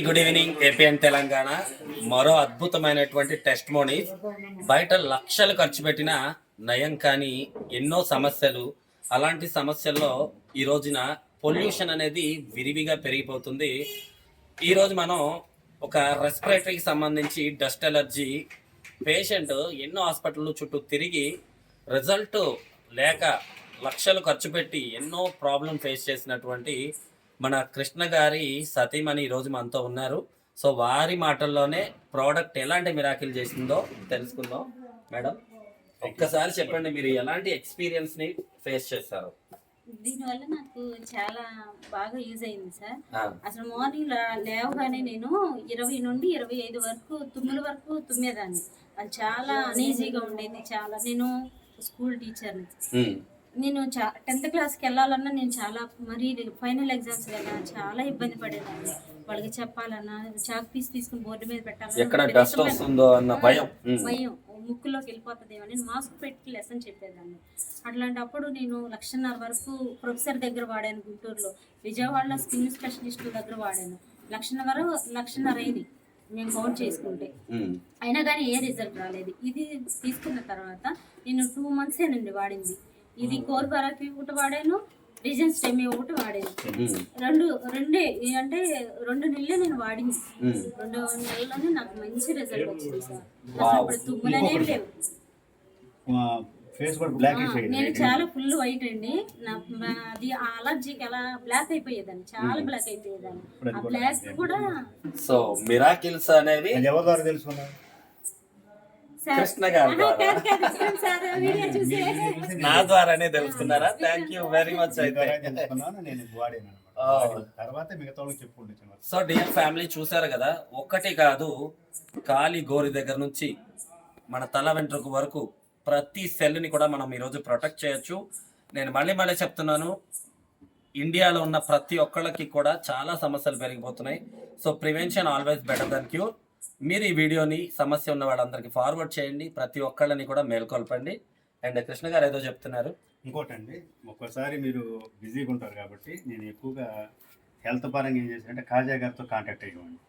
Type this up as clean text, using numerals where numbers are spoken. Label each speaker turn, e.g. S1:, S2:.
S1: Good evening AP and Telangana. మరో అద్భుతమైనటువంటి test Moni. బయట లక్షలు ఖర్చు పెట్టిన నయం కానీ ఎన్నో సమస్యలు. అలాంటి సమస్యల్లో ఈ రోజున పొల్యూషన్ అనేది విరివిగా పెరిగిపోతుంది. ఈరోజు మనం ఒక రెస్పిరేటరీకి సంబంధించి డస్ట్ ఎలర్జీ పేషెంట్ ఎన్నో హాస్పిటల్ చుట్టూ తిరిగి రిజల్ట్ లేక లక్షలు ఖర్చు పెట్టి ఎన్నో ప్రాబ్లం ఫేస్ చేసినటువంటి మన కృష్ణ గారి సతీమణి ఈరోజు మనతో ఉన్నారు. సో వారి మాటల్లోనే ప్రోడక్ట్ ఎలాంటి మిరాకిల్ చేసిందో తెలుసుకుందాం. మేడం, ఒక్కసారి చెప్పండి, మీరు ఎలాంటి ఎక్స్పీరియన్స్ ని ఫేస్ చేస్తారు?
S2: దీనివల్ల నాకు చాలా బాగా యూజ్ అయింది సార్. అసలు మార్నింగ్ లేవగానే నేను 20 నుండి 25 వరకు తుమ్ముల వరకు తుమ్మేదాన్ని. అది చాలా అనీజీగా ఉండేది. చాలా నేను స్కూల్ టీచర్ని. నేను 10th క్లాస్కి వెళ్ళాలన్నా నేను చాలా మరీ ఫైనల్ ఎగ్జామ్స్ కదా చాలా ఇబ్బంది పడేదాన్ని. వాళ్ళకి చెప్పాలన్నా చాక్ పీస్ తీసుకుని బోర్డు మీద పెట్టాలన్నా భయం ముక్కులోకి వెళ్ళిపోతుంది అని మాస్క్ పెట్టి లెసన్ చెప్పేదాన్ని. అట్లాంటప్పుడు నేను 1,50,000 వరకు ప్రొఫెసర్ దగ్గర వాడాను. గుంటూరులో, విజయవాడలో స్కిన్ స్పెషలిస్ట్ దగ్గర వాడాను. 1,50,000 అయింది మేము కౌంట్ చేసుకుంటే. అయినా కానీ ఏ రిజల్ట్ రాలేదు. ఇది తీసుకున్న తర్వాత నేను 2 మంత్సేనండి వాడింది. ఇది కోర్ బరాకి ఒకటి వాడాను, రీజన్ స్టెమీ ఒకటి వాడాను. రెండే అంటే 2 నెలలే నేను వాడింది. 2 నెలల్లోనే నాకు మంచి రిజల్ట్ వచ్చింది సార్. అసలు ఇప్పుడు తుమ్ములనే లేవు. నేను చాలా ఫుల్ వైట్ అండి. అది అలర్జీకి అలా బ్లాక్ అయిపోయేదాన్ని, చాలా బ్లాక్ అయిపోయేదాన్ని. ఆ బ్లాక్ కూడా
S1: సో మిరాకిల్స్ అనేవి కృష్ణ గారు నా ద్వారానే తెలుసుకున్నారా? Thank you very much. అయితే సో డియర్ ఫ్యామిలీ, చూసారు కదా, ఒక్కటి కాదు, కాలి గోరి దగ్గర నుంచి మన తల వెంట్రుక వరకు ప్రతి సెల్ని కూడా మనం ఈరోజు ప్రొటెక్ట్ చేయొచ్చు. నేను మళ్ళీ చెప్తున్నాను, ఇండియాలో ఉన్న ప్రతి ఒక్కళ్ళకి కూడా చాలా సమస్యలు పెరిగిపోతున్నాయి. So prevention always better than cure. మీరు ఈ వీడియోని సమస్య ఉన్న వాళ్ళందరికీ ఫార్వర్డ్ చేయండి, ప్రతి ఒక్కళ్ళని కూడా మేల్కొల్పండి. అండ్ కృష్ణ గారు ఏదో చెప్తున్నారు.
S3: ఇంకోటండి, ఒక్కోసారి మీరు బిజీగా ఉంటారు కాబట్టి నేను ఎక్కువగా హెల్త్ పరంగా ఏం చేశానంటే కాజా గారితో కాంటాక్ట్ అయ్యేవాడిని.